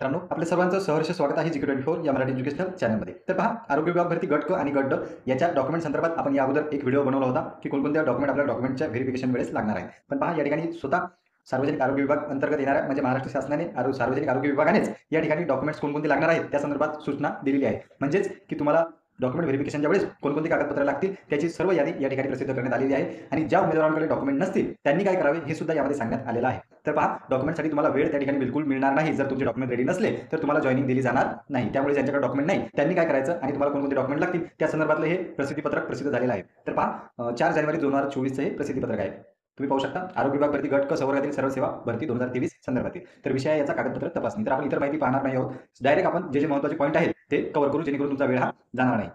मित्रांनो, आपल्या सर्वांचं सहर्ष स्वागत आहे G24 या मराठी एज्युकेशनल चॅनलमध्ये. तर पहा, आरोग्य विभाग भरती गट क आणि गट ड याच्या डॉक्युमेंट संदर्भात आपण या अगोदर एक व्हिडिओ बनवला होता की कोणकोणत्या डॉक्युमेंट आपल्या डॉक्युमेंटच्या व्हेरिफिकेशन वेळेस लागणार आहे. पण पहा, या ठिकाणी स्वतः सार्वजनिक आरोग्य विभाग अंतर्गत येणाऱ्या म्हणजे महाराष्ट्र शासनाने सार्वजनिक आरोग्य विभागानेच या ठिकाणी डॉक्युमेंट्स कोणकोणते लागणार आहेत त्या संदर्भात सूचना दिलेली आहे. म्हणजेच की तुम्हाला डॉक्युमेंट व्हेरिफिकेशनच्या वेळेस कोणकोणती कागदपत्रे लागतील त्याची सर्व यादी या ठिकाणी प्रसिद्ध करण्यात आलेली आहे आणि ज्या उमेदवारांकडे डॉक्युमेंट नसतील त्यांनी काय करावे हे सुद्धा यामध्ये सांगण्यात आलेलं आहे. तर पहा, डॉक्युमेंटसाठी तुम्हाला वेळ त्या ठिकाणी बिलकुल मिळणार नाही. जर तुमचे डॉक्युमेंट रेडी नसले तर तुम्हाला जॉईनिंग दिली जाणार नाही. त्यामुळे ज्यांच्याकडे डॉक्युमेंट नाही त्यांनी काय करायचं आणि तुम्हाला कोणकोणते डॉक्युमेंट लागतील त्या संदर्भातलं हे प्रसिद्धीपत्रक प्रसिद्ध झालेलं आहे. तर पहा, 4 जानेवारी 2024 हे प्रसिद्धीपत्रक आहे. तुम्ही पाहू शकता, आरोग्य विभाग भरती गट क संवर्गातील सर्व सेवा भरती 2023 संदर्भातील. तर विषय आहे याचा कागदपत्र तपासणी. तर आपण इतर माहिती पाहणार नाही आहोत. डायरेक्ट आपण जे महत्त्वाचे पॉईंट आहेत ते कव्हर करू जेणेकरून तुमचा वेळ हा जाणार नाही.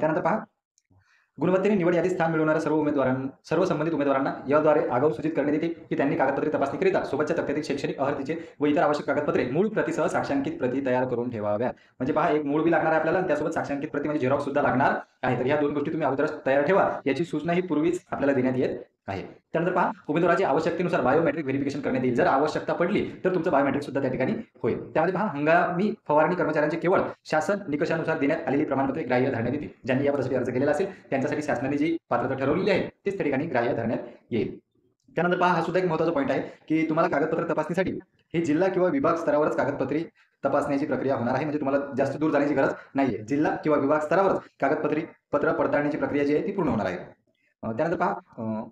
त्यानंतर पहा, गुणवत्तेने निवड यादीत स्थान मिळवणाऱ्या सर्व संबंधित उमेदवारांना याद्वारे आगाऊ सूचित करण्यात येते की त्यांनी कागदपत्रे तपासणीकरिता सोबतच्या तक्त्यातील शैक्षणिक अहर्तीचे व इतर आवश्यक कागदपत्रे मूळ प्रतीसह साक्षांकित प्रती तयार करून ठेवाव्यात. म्हणजे पहा, एक मूळ बी लागणार आहे आपल्याला आणि त्यासोबत साक्षांकित प्रती म्हणजे झेरॉक्स सुद्धा लागणार आहे. तर या दोन गोष्टी तुम्ही अगोदरच तयार ठेवा. याची सूचना ही पूर्वीच आपल्याला देण्यात येत आहे. त्यानंतर पहा, उमेदवाराची आवश्यकतेनुसार बायोमेट्रिक व्हेरिफिकेशन करण्यात येईल. जर आवश्यकता पडली तर तुमचं बायोमेट्रिक सुद्धा त्या ठिकाणी होईल. त्यामध्ये पहा, हंगामी फवारणी कर्मचाऱ्यांचे केवळ शासन निकषानुसार देण्यात आलेली प्रमाणपत्रे ग्राह्य धरण्यात येतील. ज्यांनी या पदासाठी अर्ज केलेला असेल त्यांच्यासाठी शासनाने जी पात्रता ठरवलेली आहे तीच त्या ठिकाणी ग्राह्य धरण्यात येईल. त्यानंतर पहा, हा सुद्धा एक महत्त्वाचा पॉईंट आहे की तुम्हाला कागदपत्र तपासणीसाठी हे जिल्हा किंवा विभाग स्तरावरच कागदपत्रे तपासण्याची प्रक्रिया होणार आहे. म्हणजे तुम्हाला जास्त दूर जाण्याची गरज नाहीये. जिल्हा किंवा विभाग स्तरावरच पत्र पडताळणीची प्रक्रिया जी आहे ती पूर्ण होणार आहे. त्यानंतर पहा,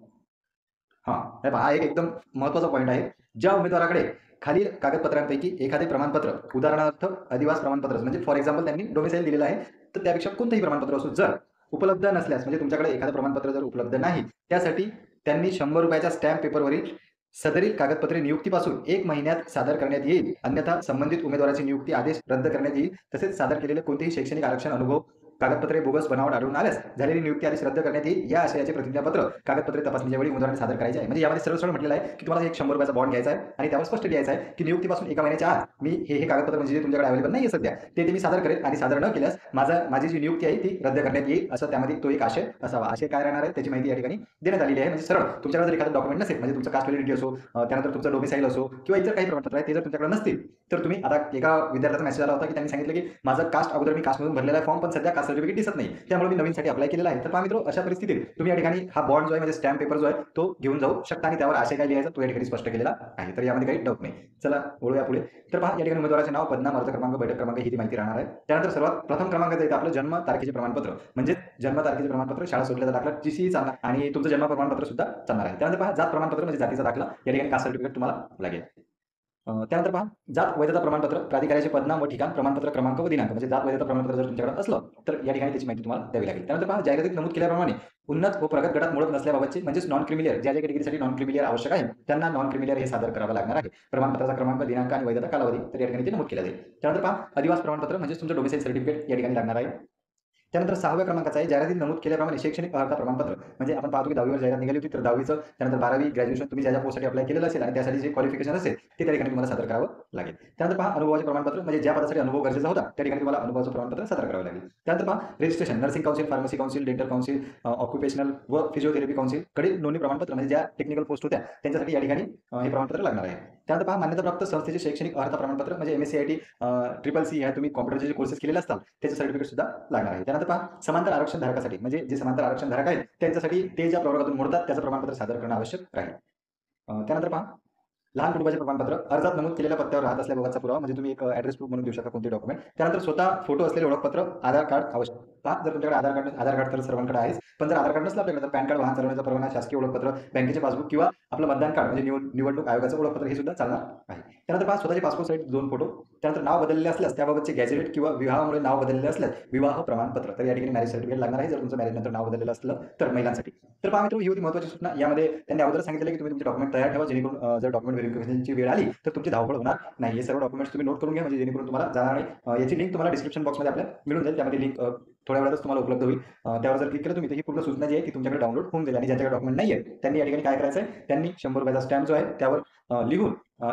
हे पहा, एक एकदम महत्त्वाचा पॉईंट आहे. ज्या उमेदवाराकडे खालील कागदपत्रांपैकी एखादे प्रमाणपत्र, उदाहरणार्थ अधिवास प्रमाणपत्र, म्हणजे फॉर एक्झाम्पल त्यांनी डोमिसाईल दिलेलं आहे तर त्यापेक्षा कोणतेही प्रमाणपत्र असो, जर उपलब्ध नसल्यास म्हणजे तुमच्याकडे एखादं प्रमाणपत्र जर उपलब्ध नाही त्यासाठी त्यांनी ₹100 स्टॅम्प पेपरवरील सदरील कागदपत्रे नियुक्तीपासून 1 महिन्यात सादर करण्यात येईल. अन्यथा संबंधित उमेदवाराची नियुक्ती आदेश रद्द करण्यात येईल. तसेच सादर केलेले कोणतेही शैक्षणिक आरक्षण अनुभव कागदपत्रे बोगस बनावट आढळून आल्यास झालेली नियुक्ती आदेश रद्द करण्यात येईल. या आशयाचे प्रतिज्ञापत्र कागदपत्रे तपासणीच्या वेळी उमेदवाराने सादर करायचे आहे. म्हणजे यामध्ये सरळ सरळ म्हटलेलं आहे की तुम्हाला एक ₹100 बॉन्ड घ्यायचा आहे आणि त्यावर स्पष्ट लिहायचं आहे की नियुक्तीपासून 1 महिन्याच्या आत मी हे कागदपत्र म्हणजे जे तुमच्याकडे अवेलेबल नाही आहे सध्या ते मी सादर करेल आणि सादर न केल्यास माझी जी नियुक्ती आहे ती रद्द करण्यात येईल. असं त्यामध्ये तो एक आशय असावा. आशय काय राहणार आहे त्याची माहिती या ठिकाणी देण्यात आलेली आहे. म्हणजे सरळ तुमच्याकडे जर एखादं डॉक्युमेंट नसेल, म्हणजे तुमचं कास्ट व्हॅलिडिटी असो, त्यानंतर तुमचं डोमिसाईल असो किंवा इतर काही प्रमाणपत्र आहे ते जर तुमच्याकडे नसतील तर तुम्ही, आता एका विद्यार्थ्याचा मेसेज आला होता की त्यांनी सांगितलं की माझं कास्ट अगोदर मी कास्टमधून भरलेला आहे फॉर्म पण सध्या कास्ट सर्टिफिकेट दिसत नाही, त्यामुळे मी नवीनसाठी अप्लाय केलेला आहे. तर पहा मित्र, अशा परिस्थितीत तुम्ही या ठिकाणी हा बॉन्ड जो आहे म्हणजे स्टॅम्प पेपर जो आहे तो घेऊन जाऊ शकता आणि त्यावर आशय काय लिहायचा तो या ठिकाणी स्पष्ट केलेला आहे. तर यामध्ये काही डाऊट नाही. चला वळूया पुढे. तर पहा, या ठिकाणी उमेदवाराचे नाव, पदनाम, अर्ज क्रमांक, बैठक क्रमांक ही माहिती राहणार आहे. त्यानंतर सर्वात प्रथम क्रमांकाचं येतं आपलं जन्म तारखेचे प्रमाणपत्र, म्हणजे जन्म तारखेचे प्रमाणपत्र, शाळा सोडल्याचा दाखला, जीसी चालणार आणि तुमचं जन्म प्रमाणपत्र सुद्धा चालणार आहे. त्यानंतर पहा, जात प्रमाणपत्र म्हणजे जातीचा दाखला, या ठिकाणी कास्ट सर्टिफिकेट तुम्हाला लागेल. त्यानंतर पहा, जात वैधता प्रमाणपत्र, प्राधिकाऱ्याचे पदनाम व ठिकाण, प्रमाणपत्र क्रमांक व दिनांक, म्हणजे जात वैधता प्रमाणपत्र जर तुमच्याकडे असलं तर या ठिकाणी त्याची माहिती तुम्हाला द्यावी लागेल. त्यानंतर पहा, जाहिरातीत नमूद केल्याप्रमाणे उन्नत व प्रगत गटात मोडत नसल्याबाबतचे म्हणजेच नॉन क्रिमिलियर, ज्या कॅटेगरीसाठी नॉन क्रिमिलियर आवश्यक आहे त्यांना नॉन क्रिमिलियर हे सादर करावं लागणार आहे. प्रमाणपत्राचा क्रमांक, दिनांक आणि वैधता कालावधी तर या ठिकाणी ते नमूद केलं जाईल. त्यानंतर पहा, अधिवास प्रमाणपत्र म्हणजे तुमचं डोमिसाईल सर्टिफिकेट या ठिकाणी लागणार आहे. त्यानंतर 6व्या क्रमांकाचा आहे जाहिरातीत नमूद केल्याप्रमाणे शैक्षणिक अर्हता प्रमाणपत्र, म्हणजे आपण पाहतो की 10वीवर जाहिरात निघाली होती तर 10वीचं, त्यानंतर 12वी, ग्रॅज्युएशन तुम्ही ज्या पोस्टसाठी अप्लाय केलेलं असेल आणि त्यासाठी जे क्वालिफिकेशन असेल ते त्या ठिकाणी तुम्हाला सादर करावं लागेल. त्यानंतर पहा, अनुभवाचे प्रमाणपत्र, म्हणजे ज्या पदासाठी अनुभव गरजेचा होता त्या ठिकाणी तुम्हाला अनुभवाचं प्रमाणपत्र सादर करावं लागेल. त्यानंतर पहा, registration, nursing council, pharmacy council, dental council, occupational व फिजिओथेरपी काउन्सिल कडील नोंदणी प्रमाणपत्र, म्हणजे ज्या टेक्निकल पोस्ट होत्या त्यांच्यासाठी या ठिकाणी हे प्रमाणपत्र लागणार आहे. त्यानंतर पहा, मान्यताप्राप्त संस्थेचे शैक्षणिक अर्हता प्रमाणपत्र, म्हणजे MSc CIT ह्या तुम्ही कॉम्प्युटरचे जे कोर्सेस केलेले असतात त्याचे सर्टिफिकेट सुद्धा लागणार आहे. त्यानंतर पहा, समांतर आरक्षण धारकासाठी, म्हणजे जे समांतर आरक्षण धारक आहेत त्यांच्यासाठी ते ज्या प्रवर्गातून मोडतात त्याचं प्रमाणपत्र सादर करणं आवश्यक राहील. त्यानंतर पहा, लहान कुटुंबाचे प्रमाणपत्र, अर्जात नमूद केलेल्या पत्त्यावर राहत असल्याबाबतचा पुरावा, म्हणजे तुम्ही एक ॲड्रेस प्रूफ म्हणून देऊ शकता कोणते डॉक्युमेंट. त्यानंतर स्वतः फोटो असलेले ओळखपत्र, आधार कार्ड आवश्यक. पहा, जर तुमच्याकडे आधार कार्ड तर सर्वांकडे आहेच, पण जर आधार कार्ड नसलं आपल्याकडे तर पॅन कार्ड, वाहन चालवण्याचा परवाना, शासकीय ओळखपत्र, बँकेचे पासबुक किंवा आपलं मतदान कार्ड म्हणजे निवडणूक आयोगाचं ओळखपत्र हे सुद्धा चालणार आहे. त्यानंतर पहा, स्वतःचे पासपोर्ट साईज 2 फोटो. त्यानंतर नाव बदलले असल्यास त्याबाबतचे गॅजेट किंवा विवाहामुळे नाव बदलले असल्यास विवाह प्रमाणपत्र, तर या ठिकाणी मॅरेज सर्टिफिकेट लागणार आहे जर तुमचं मॅरेज नंतर नाव बदललेलं असलं तर महिलांसाठी. तर पहा मित्र, ही होती महत्त्वाची सूचना. यामध्ये त्यांनी अगोदर सांगितलं की तुम्ही तुमचे डॉक्युमेंट तयार ठेवा जेणेकरून जर डॉक्युमेंट व्हेरिफिकेशनची वेळ आली तर तुमची धावपळ होणार नाही. हे सर्व डॉक्युमेंट्स तुम्ही नोट करून घ्या म्हणजे जेणेकरून तुम्हाला जाणार नाही. याची लिंक तुम्हाला डिस्क्रिप्शन बॉक्समध्ये आपल्या मिळून जाईल. त्यामध्ये लिंक थोड्या वेळातच तुम्हाला उपलब्ध होईल. त्यावर जर क्लिक केलं तुम्ही तर ही पूर्ण सूचना जी आहे ती तुमच्याकडे डाउनलोड होऊन जाईल. आणि ज्यांच्याकडे डॉक्युमेंट नाही आहे त्यांनी या ठिकाणी काय करायचं आहे, त्यांनी ₹100 स्टॅम्प जो आहे त्यावर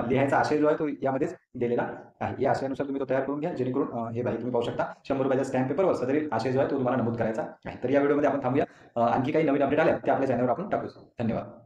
लिहायचा आशय जो आहे तो यामध्येच दिलेला आहे. या आशयानुसार तुम्ही तो तयार करून घ्या जेणेकरून हे भाई तुम्ही पाहू शकता ₹100 स्टॅम्प पेपरवर सदरील आशय जो आहे तो तुम्हाला नमूद करायचा आहे. तर या व्हिडिओमध्ये आपण थांबूया. आणखी काही नवीन अपडेट आल्या ते आपल्या चॅनलवर आपण टाकू. धन्यवाद.